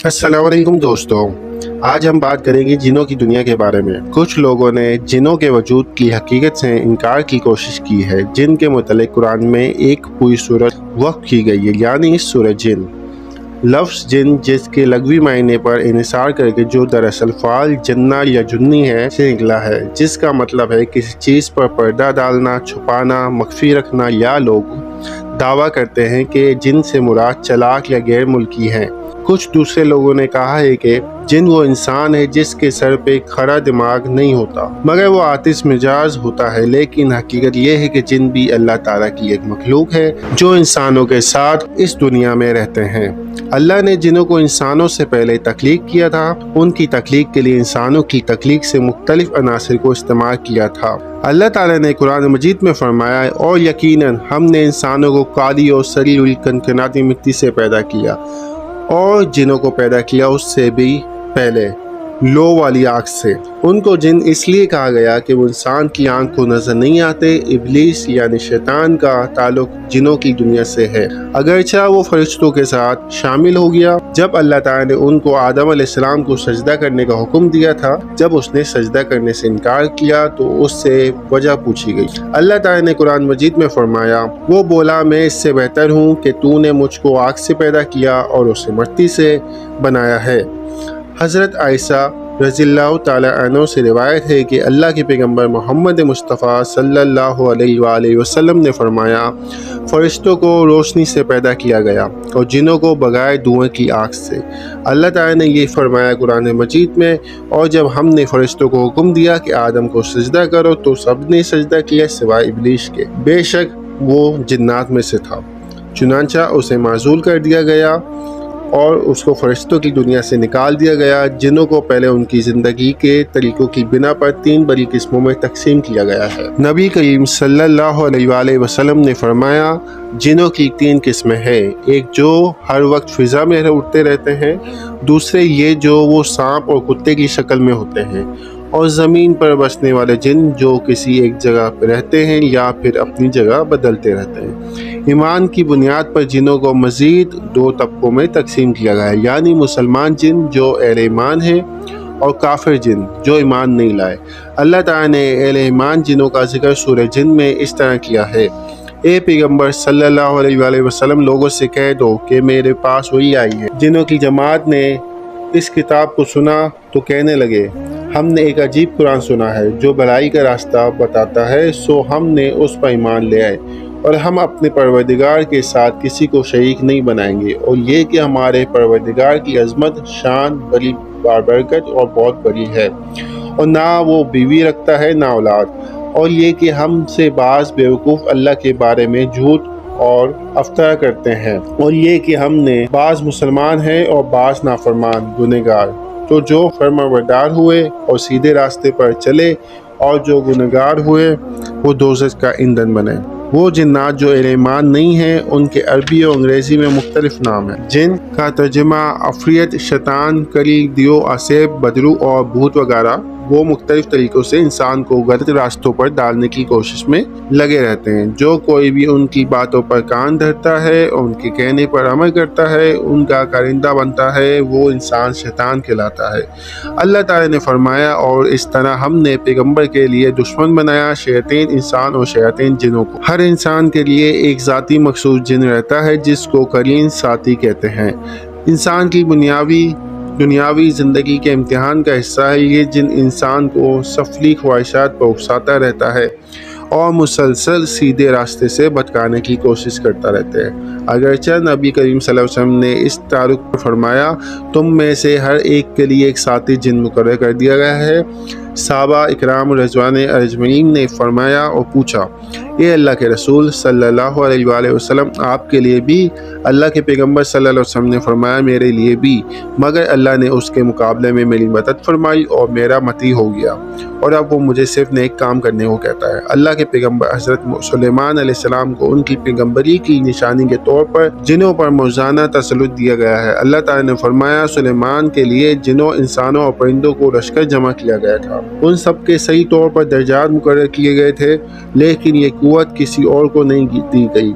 अस्सलाम वालेकुम दोस्तों, आज हम बात करेंगे जिनों की दुनिया के बारे में। कुछ लोगों ने जिनों के वजूद की हकीकत से इनकार की कोशिश की है। जिन के मुतालिक कुरान में एक पूरी सूरत वक्फ की गई है, यानी सूरह जिन। लफ्ज़ जिन जिसके लग़वी मायने पर इन्हिसार करके जो दरअसल फ़ाल जन्ना या जुन्नी है से निकला है, जिसका मतलब है किसी चीज़ पर पर्दा डालना, छुपाना, मख्फी रखना। या लोग दावा करते हैं कि जिन से मुराद चालाक या गैर मुल्की हैं। कुछ दूसरे लोगों ने कहा है कि जिन वो इंसान है जिसके सर पे खरा दिमाग नहीं होता मगर वो आतिश मिजाज होता है, लेकिन हकीकत ये है कि जिन भी अल्लाह ताला की एक मखलूक है जो इंसानों के साथ इस दुनिया में रहते हैं। अल्लाह ने जिनों को इंसानों से पहले तख्लीक किया था। उनकी तख्लीक के लिए इंसानों की तख्लीक से मुख्तलिफ अनासिर को इस्तेमाल किया था। अल्लाह ताला ने कुरान मजीद में फरमाया, और यकीनन हमने इंसानों को काली और सड़ी हुई कनकनाती मिट्टी से पैदा किया और जिनों को पैदा किया उससे भी पहले लो वाली आँख से। उनको जिन इसलिए कहा गया कि वो इंसान की आँख को नजर नहीं आते। इब्लीस यानी शैतान का ताल्लुक जिनों की दुनिया से है, अगरचा वो फरिश्तों के साथ शामिल हो गया। जब अल्लाह ताला ने उनको आदम अलैहिस्सलाम को सजदा करने का हुक्म दिया था, जब उसने सजदा करने से इनकार किया तो उससे वजह पूछी गई। अल्लाह ताला ने कुरान मजीद में फरमाया, वो बोला मैं इससे बेहतर हूँ कि तूने मुझको आग से पैदा किया और उसे मिट्टी से बनाया है। हज़रत आयशा रज़ियल्लाहु ताला अन्हा से रिवायत है कि अल्लाह के पैगंबर मोहम्मद मुस्तफ़ा सल्लल्लाहु अलैहि वसल्लम ने फरमाया, फ़रिश्तों को रोशनी से पैदा किया गया और जिनों को बगैर धुएं की आग से। अल्लाह ताला ने ये फरमाया कुरान मजीद में, और जब हमने फ़रिश्तों को हुक्म दिया कि आदम को सजदा करो तो सब ने सजदा किया सिवाय इब्लीस के, बेशक वो जिन्नात में से था। चुनांचा उसे माज़ूल कर दिया गया और उसको फरिश्तों की दुनिया से निकाल दिया गया। जिनों को पहले उनकी ज़िंदगी के तरीक़ों की बिना पर 3 बड़ी किस्मों में तकसीम किया गया है। नबी करीम सल्लल्लाहु अलैहि वसल्लम ने फरमाया, जिनों की 3 किस्में हैं। एक जो हर वक्त फ़िज़ा में उड़ते रहते हैं, दूसरे ये जो वो सांप और कुत्ते की शक्ल में होते हैं, और ज़मीन पर बसने वाले जिन जो किसी एक जगह पर रहते हैं या फिर अपनी जगह बदलते रहते हैं। ईमान की बुनियाद पर जिनों को मज़ीद 2 तबकों में तकसीम किया गया है, यानी मुसलमान जिन जो अहले ईमान हैं और काफिर जिन जो ईमान नहीं लाए। अल्लाह ताला ने अहले ईमान जिनों का जिक्र सूरह जिन में इस तरह किया है, ए पैगंबर सल्लल्लाहु अलैहि वसल्लम लोगों से कह दो कि मेरे पास वही आई है। जिनों की जमात ने इस किताब को सुना तो कहने लगे, हमने एक अजीब कुरान सुना है जो भलाई का रास्ता बताता है, सो हमने उस पर ईमान ले आए और हम अपने परवरदिगार के साथ किसी को शरीक नहीं बनाएंगे। और ये कि हमारे परवरदिगार की अजमत शान बड़ी बाबरकत और बहुत बड़ी है, और ना वो बीवी रखता है ना औलाद। और ये कि हमसे बाज़ बेवकूफ़ अल्लाह के बारे में झूठ और अफ्तारा करते हैं, और ये कि हमने बाज़ मुसलमान हैं और बाज़ नाफरमान गुनहगार। तो जो फरमाबरदार हुए और सीधे रास्ते पर चले और जो गुनहगार हुए वो दोज़ख का ईंधन बने। वो जिन्नात जो ईमान नहीं हैं उनके अरबी और अंग्रेज़ी में मुख्तलिफ नाम हैं। जिन का तर्जुमा अफरियत, शैतान, करी, दियो, आसेब, बदरू और भूत वगैरह वो मुख्तलिफ तरीक़ों से इंसान को गलत रास्तों पर डालने की कोशिश में लगे रहते हैं। जो कोई भी उनकी बातों पर कान धरता है और उनके कहने पर अमल करता है, उनका कारिंदा बनता है, वो इंसान शैतान कहलाता है। अल्लाह ताला ने फरमाया, और इस तरह हमने पैगंबर के लिए दुश्मन बनाया शैतान इंसान और शैतान जिनों को। हर इंसान के लिए एक ज़ाती मखसूस जिन रहता है जिसको करीन साथी कहते हैं। इंसान की दुनियावी ज़िंदगी के इम्तिहान का हिस्सा है। ये जिन इंसान को सफली ख्वाहिशात पर उकसाता रहता है और मुसलसल सीधे रास्ते से भटकाने की कोशिश करता रहता है। अगरचे नबी करीम सल्लल्लाहु अलैहि वसल्लम ने इस तारुक पर फरमाया, तुम में से हर एक के लिए एक साथी जिन मुकर्रर कर दिया गया है। साहबा इकराम रज़वान अजमईन ने फरमाया और पूछा, ये अल्लाह के रसूल सल्लल्लाहु अलैहि वसल्लम आपके लिए भी? अल्लाह के पैगंबर सल्लल्लाहु अलैहि वसल्लम ने फरमाया, मेरे लिए भी, मगर अल्लाह ने उसके मुकाबले में मेरी मदद फरमाई और मेरा मती हो गया, और अब वो मुझे सिर्फ नेक काम करने को कहता है। अल्लाह के पैगंबर हज़रत सुलेमान अलैहिस्सलाम को उनकी पैगंबरी की निशानी के तौर पर जिनों पर मौज़ाना तसल्लुत दिया गया है। अल्लाह ताला ने फरमाया, सुलेमान के लिए जिनों, इंसानों और परिंदों को लश्कर जमा किया गया था। उन सब के सही तौर पर दर्जात मुकर्रर किए गए थे, लेकिन ये कुव्वत किसी और को नहीं दी गई।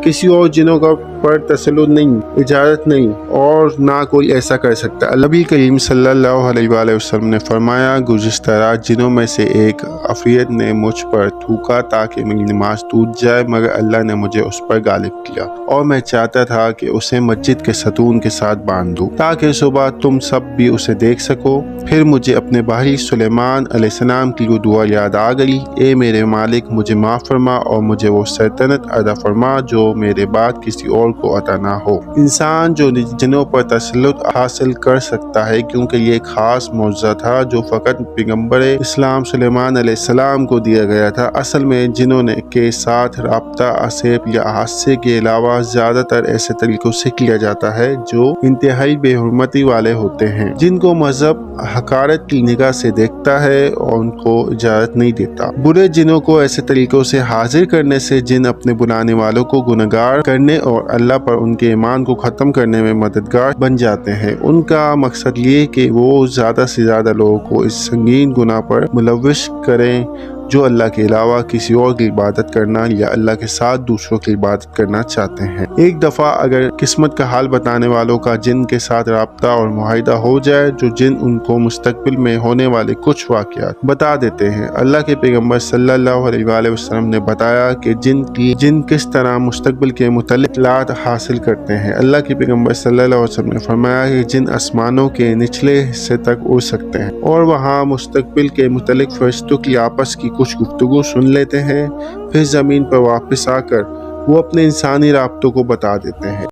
किसी और जिनों का पर तसल्लुत नहीं, इजाजत नहीं और ना कोई ऐसा कर सकता। नबी करीम सल्लल्लाहु अलैहि वसल्लम ने फरमाया, गुज़िश्ता रात जिनों में से एक अफरीत ने मुझ पर थूका ताकि मेरी नमाज टूट जाए, मगर अल्लाह ने मुझे उस पर गालिब किया और मैं चाहता था कि उसे मस्जिद के सतून के साथ बांध दूं ताकि सुबह तुम सब भी उसे देख सको। फिर मुझे अपने भाई सुलेमान अलैहिस्सलाम की वो दुआ याद आ गई, ए मेरे मालिक, मुझे माफ़ फरमा और मुझे वो सल्तनत अता फरमा जो मेरे बाद किसी और को अता ना हो। इंसान जो जिनों पर तसल्लुत हासिल कर सकता है, क्योंकि ये एक खास मौजज़ा था जो फ़कत पैगम्बर इस्लाम सुलेमान अलैहिस्सलाम को दिया गया था। असल में जिनों के साथ राब्ता असेब या हादसे के अलावा ज़्यादातर ऐसे तरीक़ों से किया जाता है जो इंतहाई बेहुरमती वाले होते हैं, जिनको मजहब हकारत की निगाह से देखता है और उनको इजाज़त नहीं देता। बुरे जिनों को ऐसे तरीक़ों से हाजिर करने से जिन अपने बुलाने वालों को गुनहगार करने और अल्लाह पर उनके ईमान को ख़त्म करने में मददगार बन जाते हैं। उनका मकसद ये कि वो ज़्यादा से ज़्यादा लोगों को इस संगीन गुनाह पर मुलव्विस करें जो अल्लाह के अलावा किसी और की इबादत करना या अल्लाह के साथ दूसरों की इबादत करना चाहते हैं। एक दफ़ा अगर किस्मत का हाल बताने वालों का जिन के साथ राब्ता और मुआहिदा हो जाए, जो जिन उनको मुस्तकबिल में होने वाले कुछ वाक़यात बता देते हैं। अल्लाह के पैगम्बर सल्लल्लाहु अलैहि वसल्लम ने बताया कि जिन किस तरह मुस्तकबिल के मुतल्लिक़ इत्तलात हासिल करते हैं। अल्लाह के पैगम्बर सल्लल्लाहु अलैहि वसल्लम ने फरमाया कि जिन आसमानों के निचले हिस्से तक उड़ सकते हैं और वहाँ मुस्तकबिल के मुतल्लिक़ फरिश्तों की आपस की कुछ गुफ्तगू सुन लेते हैं, फिर ज़मीन पर वापस आकर वो अपने इंसानी राब्तों को बता देते हैं।